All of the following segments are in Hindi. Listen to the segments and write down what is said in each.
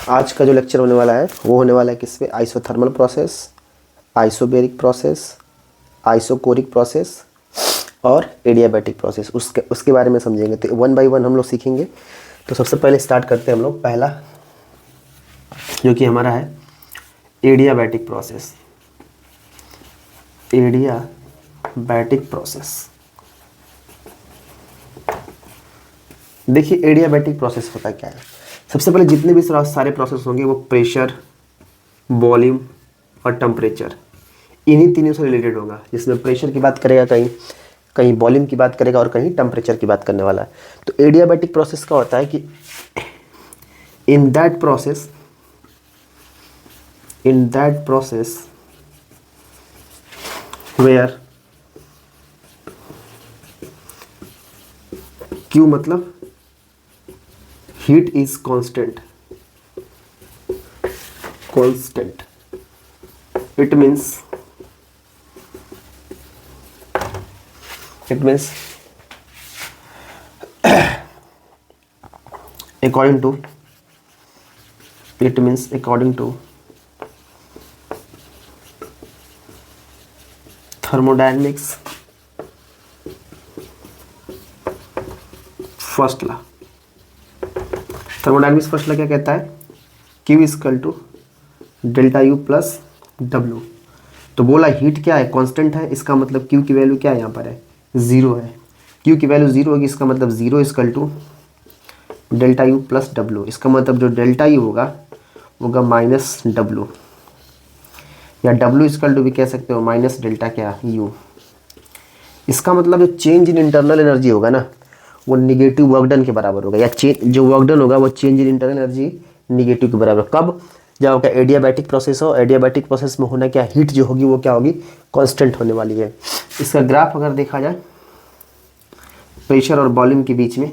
आज का जो लेक्चर होने वाला है वो होने वाला है किस पे, isothermal process, isobaric process, isochoric process और एडियाबैटिक प्रोसेस। उसके बारे में समझेंगे। तो वन बाय वन हम लोग सीखेंगे। तो सबसे पहले स्टार्ट करते हैं हम लोग पहला, जो कि हमारा है एडियाबैटिक प्रोसेस। एडियाबैटिक प्रोसेस, देखिए एडियाबैटिक प्रोसेस होता क्या है। सबसे पहले जितने भी सारे प्रोसेस होंगे वो प्रेशर, वॉल्यूम और टेम्परेचर, इन्हीं तीनों से रिलेटेड होगा। जिसमें प्रेशर की बात करेगा, कहीं कहीं वॉल्यूम की बात करेगा और कहीं टेम्परेचर की बात करने वाला है। तो एडियाबैटिक प्रोसेस का होता है कि in that process where Q मतलब heat is constant. It means according to thermodynamics first law. Thermodynamics first law क्या कहता है, Q equal to delta U plus W। तो बोला हीट क्या है, कांस्टेंट है, इसका मतलब Q की वैल्यू क्या है, यहाँ पर है 0 है। Q की वैल्यू 0 होगी, इसका मतलब 0 equal to delta U plus W। इसका मतलब जो डेल्टा U होगा माइनस W, या W इक्वल टू भी कह सकते हो माइनस डेल्टा क्या U। इसका मतलब जो चेंज इन इंटरनल एनर्जी होगा ना, वो निगेटिव वर्क डन के बराबर होगा, या जो वर्क डन होगा वो change in internal energy negative के बराबर। कब, जब आपका एडियाबैटिक प्रोसेस हो। एडियाबैटिक प्रोसेस में होना क्या, हीट जो होगी वो क्या होगी, कांस्टेंट होने वाली है। इसका ग्राफ अगर देखा जाए प्रेशर और वॉल्यूम के बीच में,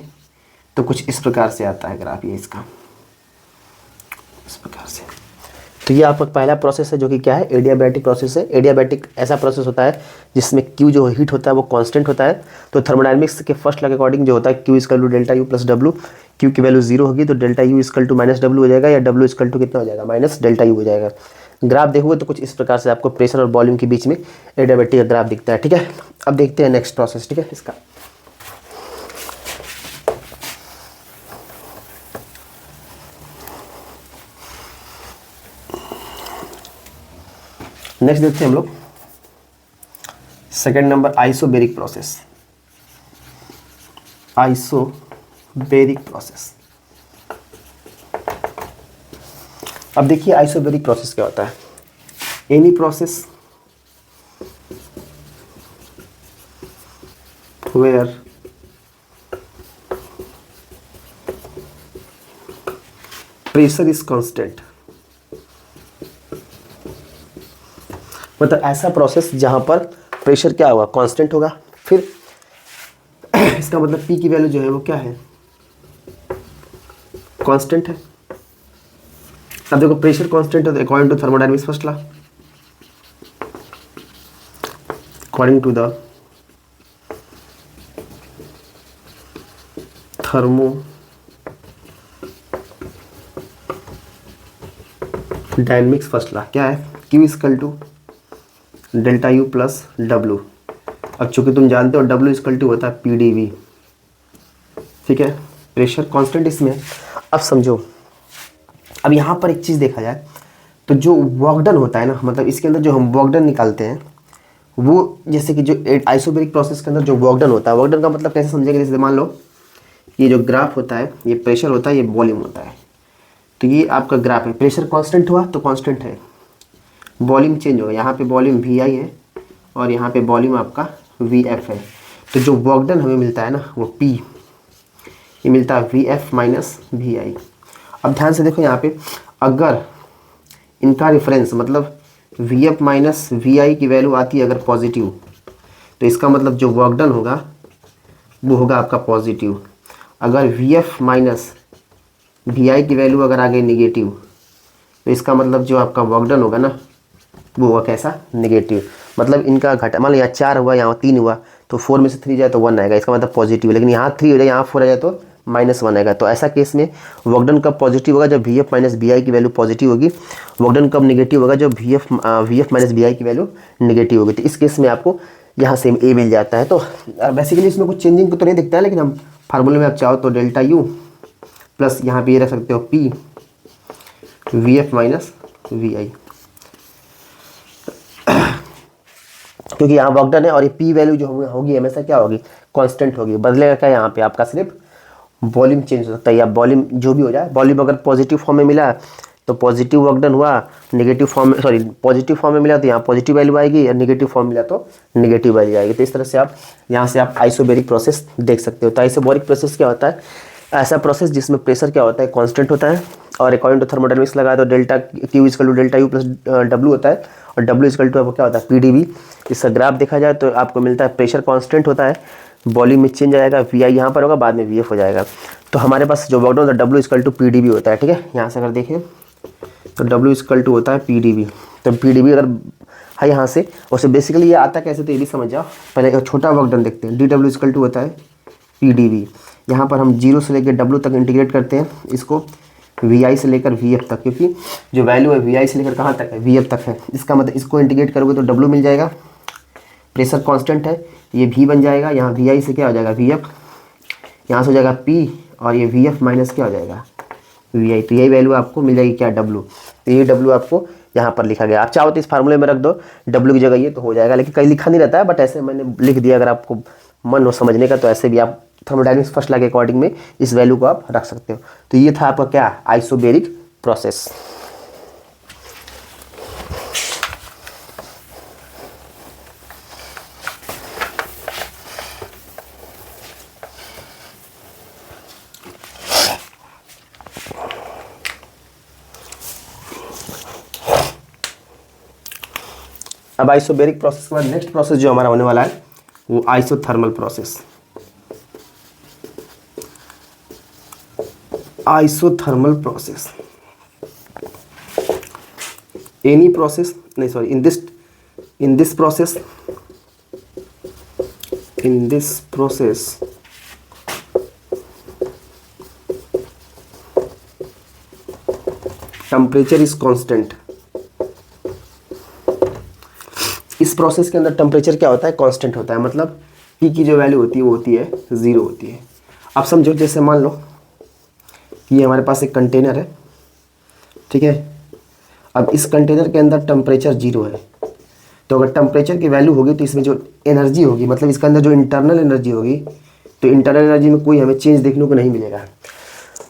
तो कुछ इस प्रकार से आता है ग्राफ, ये इसका इस प्रकार से। तो ये आपका पहला प्रोसेस है जो कि क्या है, एडियाबैटिक प्रोसेस है। एडियाबैटिक ऐसा प्रोसेस होता है जिसमें Q जो हीट होता है वो कांस्टेंट होता है। तो थर्मोडायनेमिक्स के फर्स्ट लॉ के अकॉर्डिंग जो होता है Q equal to delta U plus W। Q की वैल्यू 0 होगी तो delta U equal to minus W हो जाएगा, या W इक्वल टू कितना हो जाएगा, माइनस डेल्टा U हो जाएगा। ग्राफ देखोगे तो कुछ इस प्रकार से आपको प्रेशर और वॉल्यूम के बीच में एडियाबैटिक का ग्राफ दिखता है। ठीक है, अब देखते हैं नेक्स्ट प्रोसेस। ठीक है, इसका नेक्स्ट देखते हैं हम लोग second number, isobaric process. Isobaric process, अब देखिए आइसोबेरिक प्रोसेस क्या होता है। Any process where pressure is constant, मतलब ऐसा प्रोसेस जहां पर प्रेशर क्या होगा, कांस्टेंट होगा। फिर इसका मतलब P की वैल्यू जो है वो क्या है, कांस्टेंट है। अब देखो प्रेशर कांस्टेंट है तो according to thermodynamics first law, according to the thermodynamics first law क्या है, Q equal to delta U plus W। अब चूंकि तुम जानते हो W इक्वल टू होता है PdV। ठीक है, प्रेशर कांस्टेंट इसमें। अब समझो, अब यहाँ पर एक चीज़ देखा जाए तो जो वर्क डन होता है ना, मतलब इसके अंदर जो हम वर्क डन निकालते हैं वो, जैसे कि जो आइसोबेरिक प्रोसेस के अंदर जो वर्क डन होता है, वर्क डन का मतलब कैसे समझेंगे, जैसे मान लो ये जो ग्राफ होता है, ये प्रेशर होता है, ये वॉल्यूम होता है। तो ये आपका ग्राफ है, प्रेशर कांस्टेंट हुआ तो कांस्टेंट है, वॉल्यूम चेंज होगा। यहाँ पे वॉल्यूम VI है और यहाँ पे वॉल्यूम आपका VF है। तो जो वर्क डन हमें मिलता है ना वो P, ये मिलता है VF माइनस VI। अब ध्यान से देखो यहाँ पे, अगर इनका रेफरेंस मतलब VF माइनस VI की वैल्यू आती है अगर पॉजिटिव, तो इसका मतलब जो वर्क डन होगा वो होगा आपका पॉजिटिव। अगर VF माइनस VI की वैल्यू अगर आ गई निगेटिव, तो इसका मतलब जो आपका वर्क डन होगा ना वो हुआ कैसा, नेगेटिव। मतलब इनका घटा, मान लो यहाँ 4 हुआ, यहाँ 3 हुआ, तो 4 में से 3 जाए तो 1 आएगा, इसका मतलब पॉजिटिव। लेकिन यहाँ 3 हो जाए, यहाँ 4 आ जाए तो -1 आएगा। तो ऐसा केस में वर्क डन कब पॉजिटिव होगा, जब V F minus B I की वैल्यू पॉजिटिव होगी। वर्क डन कब निगेटिव होगा, जब V F minus B I की वैल्यू निगेटिव होगी। तो इस केस में आपको यहाँ से ए मिल जाता है। तो बेसिकली इसमें कुछ चेंजिंग तो नहीं दिखता है, लेकिन हम फार्मूले में आप चाहो तो डेल्टा यू प्लस यहाँ पे ये रख सकते हो P V F minus V I, क्योंकि यहाँ वर्क डन है और ये पी वैल्यू जो होगी हमेशा क्या होगी, कांस्टेंट होगी। बदलेगा क्या यहाँ पे आपका, सिर्फ वॉल्यूम चेंज हो सकता है या वॉल्यूम जो भी हो जाए। वॉल्यूम अगर पॉजिटिव फॉर्म में मिला तो पॉजिटिव वर्क डन हुआ, नेगेटिव फॉर्म में पॉजिटिव फॉर्म में मिला तो यहाँ पॉजिटिव वैल्यू आएगी, या नेगेटिव फॉर्म मिला तो नेगेटिव वैल्यू आएगी। तो इस तरह से आप यहाँ से आप आइसोबैरिक प्रोसेस देख सकते हो। तो आइसोबैरिक प्रोसेस क्या होता है, ऐसा प्रोसेस जिसमें प्रेशर क्या होता है, कांस्टेंट होता है, और अकॉर्डिंग टू थर्मोडायनेमिक्स लगाया तो delta Q equal to delta U plus W होता है, और डब्ल्यू इक्वल टू आपको क्या होता है, पीडीवी। इसका ग्राफ देखा जाए तो आपको मिलता है प्रेशर कांस्टेंट होता है, वॉल्यूम में चेंज आएगा, वी आई यहाँ पर होगा, बाद में वी एफ हो जाएगा। तो हमारे पास जो वर्क डन होता है W equal to P D B होता है। ठीक है, यहाँ से अगर देखें तो डब्ल्यू इक्वल टू होता है पी डी बी। तो पी डी बी अगर है यहाँ से, और बेसिकली ये आता कैसे तो ये भी समझ जाओ। पहले एक छोटा वर्क डन देखते हैं, डी डब्ल्यू इक्वल टू होता है पी डी बी। यहाँ पर हम 0 से लेकर डब्ल्यू तक इंटीग्रेट करते हैं इसको, वी आई से लेकर वी एफ तक, क्योंकि जो वैल्यू है वी आई से लेकर कहाँ तक है, वी एफ तक है। इसका मतलब इसको इंटीग्रेट करोगे तो डब्ल्यू मिल जाएगा, प्रेशर कांस्टेंट है, ये भी बन जाएगा, यहाँ वी आई से क्या हो जाएगा, वी एफ, यहाँ से हो जाएगा पी, और ये वी एफ माइनस क्या हो जाएगा, वी आई। तो यही वैल्यू आपको मिल जाएगी क्या, डब्ल्यू। तो ये डब्ल्यू आपको यहाँ पर लिखा गया। आप चाहो तो इस फार्मूले में रख दो डब्ल्यू की जगह ये, तो हो जाएगा, लेकिन कहीं लिखा नहीं रहता है, बट ऐसे मैंने लिख दिया। अगर आपको मन हो समझने का तो ऐसे भी आप थर्मोडायनेमिक्स फर्स्ट लॉ के अकॉर्डिंग में इस वैल्यू को आप रख सकते हो। तो ये था आपका क्या, आइसोबैरिक प्रोसेस। अब आइसोबैरिक प्रोसेस के बाद नेक्स्ट प्रोसेस जो हमारा होने वाला है वो isothermal process. Isothermal process, any process, नहीं sorry, in this process temperature is constant. इस प्रोसेस के अंदर टेम्परेचर क्या होता है, कांस्टेंट होता है। मतलब पी की जो वैल्यू होती है वो होती है 0 होती है। अब समझो, जैसे मान लो ये हमारे पास एक कंटेनर है, ठीक है। अब इस कंटेनर के अंदर टेम्परेचर 0 है, तो अगर टेम्परेचर की वैल्यू होगी तो इसमें जो एनर्जी होगी, मतलब इसके अंदर जो इंटरनल एनर्जी होगी, तो इंटरनल एनर्जी में कोई हमें चेंज देखने को नहीं मिलेगा।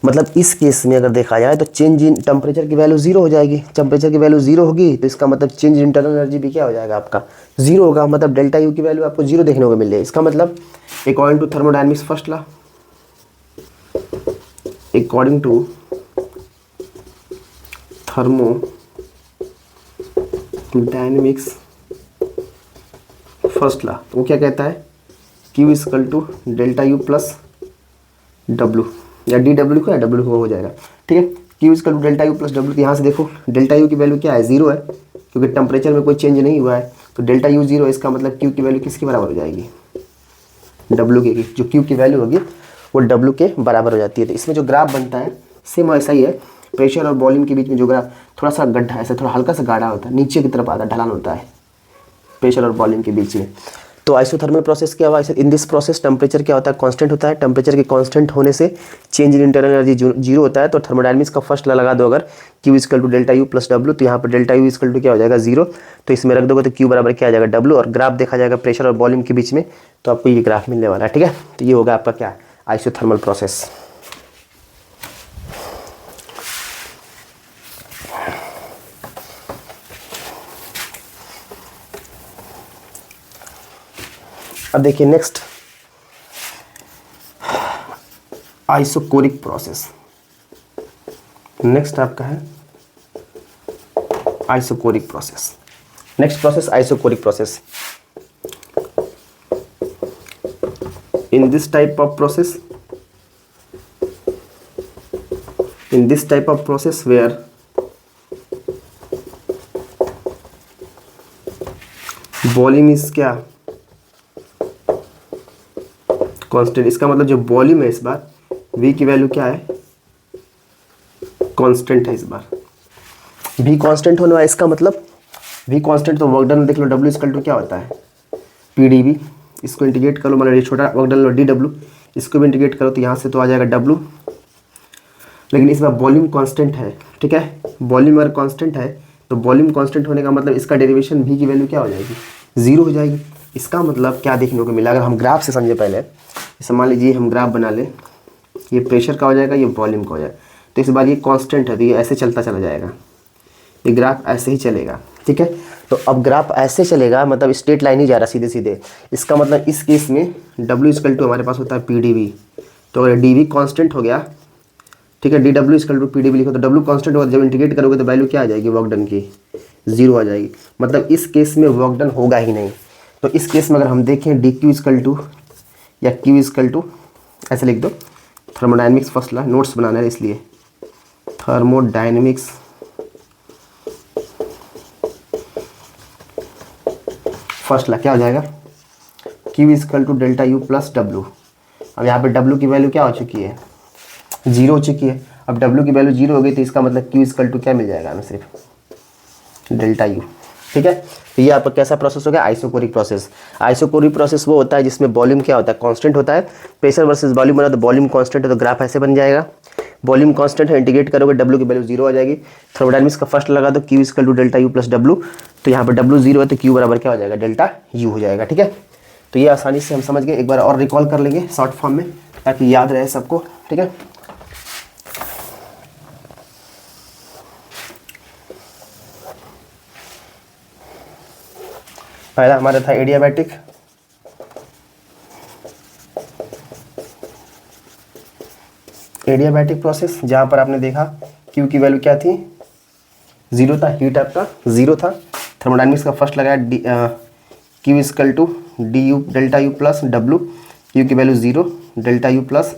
मतलब इस केस में अगर देखा जाए तो चेंज इन टेम्परेचर की वैल्यू 0 हो जाएगी। टेम्परेचर की वैल्यू 0 होगी तो इसका मतलब चेंज इन इंटरनल एनर्जी भी क्या हो जाएगा, आपका 0 होगा। मतलब डेल्टा यू की वैल्यू आपको 0 देखने को मिल जाएगी। इसका मतलब according to thermodynamics first law, according to thermodynamics first law, वो क्या कहता है, Q equal to delta U plus W, या डी डब्ल्यू को या डब्ल्यू को हो जाएगा। ठीक है, Q equal to delta U plus W. यहाँ से देखो डेल्टा यू की वैल्यू क्या है, 0 है, क्योंकि टेम्परेचर में कोई चेंज नहीं हुआ है। तो डेल्टा यू 0, इसका मतलब Q की वैल्यू किसके बराबर हो जाएगी, डब्ल्यू की। जो Q की वैल्यू होगी वो डब्ल्यू के बराबर हो जाती है। तो इसमें जो ग्राफ बनता है सेम ऐसा ही है। प्रेशर और वॉल्यूम के बीच में जो ग्राफ थोड़ा सा गड्ढा, ऐसा थोड़ा हल्का सा गाढ़ा होता है, नीचे की तरफ आता है, ढलान होता है प्रेशर और वॉल्यूम के बीच में। तो आइसोथर्मल प्रोसेस क्या हुआ, इन दिस प्रोसेस टेम्परेचर क्या होता है, कांस्टेंट होता है। टेम्परेचर के कांस्टेंट होने से चेंज इन इंटरनल एनर्जी 0 होता है। तो थर्मोडायनेमिक्स का फर्स्ट लॉ लगा दो अगर, Q equal to delta U plus W, तो यहाँ पर डेल्टा यू इक्वल टू क्या हो जाएगा, 0। तो इसमें रख दोगे तो Q बराबर क्या आ जाएगा, डब्ल्यू, और ग्राफ देखा जाएगा प्रेशर और वॉल्यूम के बीच में, तो आपको ये ग्राफ मिलने वाला है। ठीक है, तो ये होगा आपका क्या, आइसोथर्मल प्रोसेस। अब देखिए नेक्स्ट, आइसोकोरिक प्रोसेस। नेक्स्ट आपका है isochoric process. Next process isochoric process. In this type of process where volume is क्या, कांस्टेंट। इसका मतलब जो वॉल्यूम है इस बार V की वैल्यू क्या है, कांस्टेंट है इस बार। V कांस्टेंट होने वाला, इसका मतलब V कांस्टेंट तो वर्क डन देख लो, W इक्वल टू क्या होता है, PdV। इसको इंटीग्रेट कर लो, मतलब ये छोटा वर्क डन लो dW, इसको भी इंटीग्रेट करो तो यहाँ से तो आ जाएगा W, लेकिन इस बार वॉल्यूम कांस्टेंट है, ठीक है। वॉल्यूम अगर कांस्टेंट है तो वॉल्यूम कांस्टेंट होने का मतलब इसका डेरिवेशन V की वैल्यू क्या हो जाएगी, 0 हो जाएगी। इसका मतलब क्या देखने को मिला, अगर हम ग्राफ से समझे पहले, जैसे मान लीजिए हम ग्राफ बना लें, ये प्रेशर का हो जाएगा, ये वॉल्यूम का हो जाएगा, तो इस बार ये कांस्टेंट है तो ये ऐसे चलता चला जाएगा, ये ग्राफ ऐसे ही चलेगा, ठीक है। तो अब ग्राफ ऐसे चलेगा, मतलब स्ट्रेट लाइन ही जा रहा सीधे सीधे। इसका मतलब इस केस में W इक्वल टू हमारे पास होता है PdV, तो अगर dV कांस्टेंट हो गया, ठीक है, dW इक्वल टू PdV लिखो तो W कांस्टेंट होगा, जब इंटीग्रेट करोगे तो वैल्यू क्या आ जाएगी, वर्क डन की 0 आ जाएगी। मतलब इस केस में वर्क डन होगा ही नहीं। तो इस केस में अगर हम देखें dQ इक्वल टू या Q इक्वल टू ऐसे लिख दो, थर्मोडायनेमिक्स फर्स्ट ला, नोट्स बनाना है इसलिए, थर्मोडायनेमिक्स फर्स्ट ला क्या हो जाएगा, Q equal to delta U plus W। अब यहाँ पे W की वैल्यू क्या हो चुकी है, 0 हो चुकी है। अब W की वैल्यू 0 हो गई तो इसका मतलब Q इक्वल टू क्या मिल जाएगा हमें, सिर्फ डेल्टा U, ठीक है। तो ये आपका कैसा प्रोसेस हो गया, आइसोकोरिक प्रोसेस। आइसोकोरिक प्रोसेस वो होता है जिसमें वॉल्यूम क्या होता है, कांस्टेंट होता है। प्रेशर वर्सेस वॉल्यूम बना तो वॉल्यूम कांस्टेंट है तो ग्राफ ऐसे बन जाएगा, वॉल्यूम कांस्टेंट है, इंटीग्रेट करोगे W की वैल्यू 0 आ जाएगी। थर्मोडायनेमिक्स का फर्स्ट लगा दो, Q equal to delta U plus W, तो यहाँ पर W 0 है तो Q बराबर क्या हो जाएगा, डेल्टा U हो जाएगा, ठीक है। तो ये आसानी से हम समझ गए, एक बार और रिकॉल कर लेंगे शॉर्ट फॉर्म में ताकि याद रहे सबको, ठीक है। पहला हमारा था एडियाबैटिक, एडियाबैटिक प्रोसेस, जहाँ पर आपने देखा Q की वैल्यू क्या थी, 0 था, हीट आपका 0 था। थर्मोडायनेमिक्स का फर्स्ट लगाया Q equal to DU delta U plus W, Q की value 0, delta U plus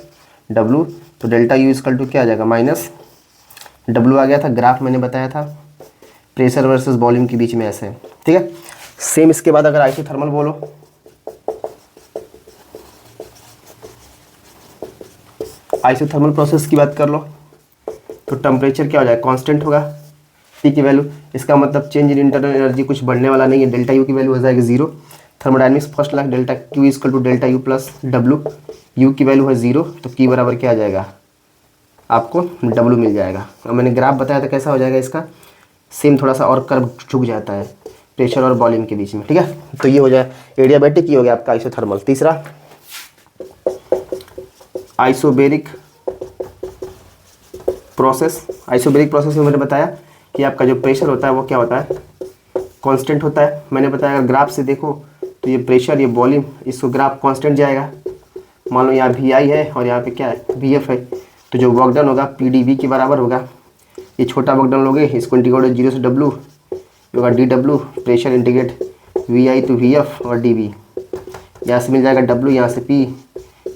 W, तो डेल्टा U इक्वल टू क्या आ जाएगा, माइनस W आ गया था। ग्राफ मैंने बताया था प्रेशर वर्सेस वॉल्यूम के बीच में ऐसे, ठीक है। सेम इसके बाद अगर आइसोथर्मल बोलो, आइसोथर्मल प्रोसेस की बात कर लो तो टेम्परेचर क्या हो जाएगा, कांस्टेंट होगा, T की वैल्यू, इसका मतलब चेंज इन इंटरनल एनर्जी कुछ बढ़ने वाला नहीं है, डेल्टा U की वैल्यू हो जाएगी 0। Thermodynamics first law delta Q equal to delta U plus W, U की वैल्यू है 0 तो Q बराबर क्या आ जाएगा, आपको W मिल जाएगा। और मैंने ग्राफ बताया था कैसा हो जाएगा इसका, सेम थोड़ा सा और कर्व झुक जाता है प्रेशर और वॉल्यूम के बीच में, ठीक है। तो ये हो जाए एडियाबैटिक, ये हो गया आपका आइसोथर्मल। तीसरा आइसोबेरिक प्रोसेस। आइसोबेरिक प्रोसेस में मैंने बताया कि आपका जो प्रेशर होता है वो क्या होता है, कांस्टेंट होता है। मैंने बताया अगर ग्राफ से देखो तो ये प्रेशर, ये वॉल्यूम, इसको ग्राफ कांस्टेंट जाएगा। मान लो यहाँ VI है और यहाँ पे क्या है, VF है, तो जो वर्क डन होगा PdV के बराबर होगा। ये छोटा वर्क डन लोगे, इसको इंटीग्रेट 0 से W होगा dW, pressure integrate VI to VF और dV, यहाँ से मिल जाएगा W, यहाँ से P,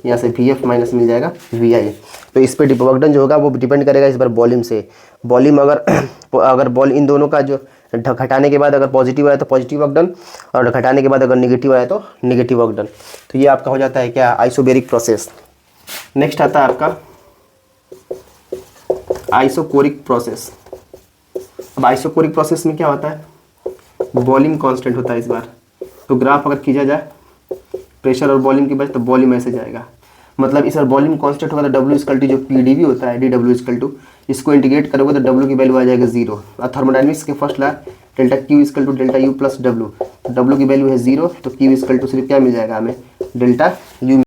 यहाँ से VF माइनस मिल जाएगा VI। तो इस पे वर्क डन जो होगा वो डिपेंड करेगा इस बार वॉल्यूम से। वॉल्यूम अगर बॉल इन दोनों का जो घटाने के बाद अगर पॉजिटिव आया तो पॉजिटिव वर्क डन, और घटाने के बाद अगर नेगेटिव आया तो नेगेटिव वर्क डन। तो ये आपका हो जाता है क्या, आइसोबेरिक प्रोसेस। नेक्स्ट आता है आपका आइसोकोरिक प्रोसेस। अब आइसोकोरिक प्रोसेस में क्या होता है, वॉल्यूम कांस्टेंट होता है इस बार। तो ग्राफ अगर खींचा जाए प्रेशर और वॉल्यूम की वजह तो वॉल्यूम ऐसे जाएगा, मतलब इस बार वॉल्यूम कांस्टेंट होगा तो W इक्वल टू जो PdV होता है dW इक्वल टू, इसको इंटीग्रेट करोगे तो W की वैल्यू आ जाएगा 0। और थर्मोडायनेमिक्स के first law delta Q equal to delta U plus W, W की वैल्यू है 0 तो Q इक्वल टू सिर्फ क्या मिल जाएगा हमें, डेल्टा U।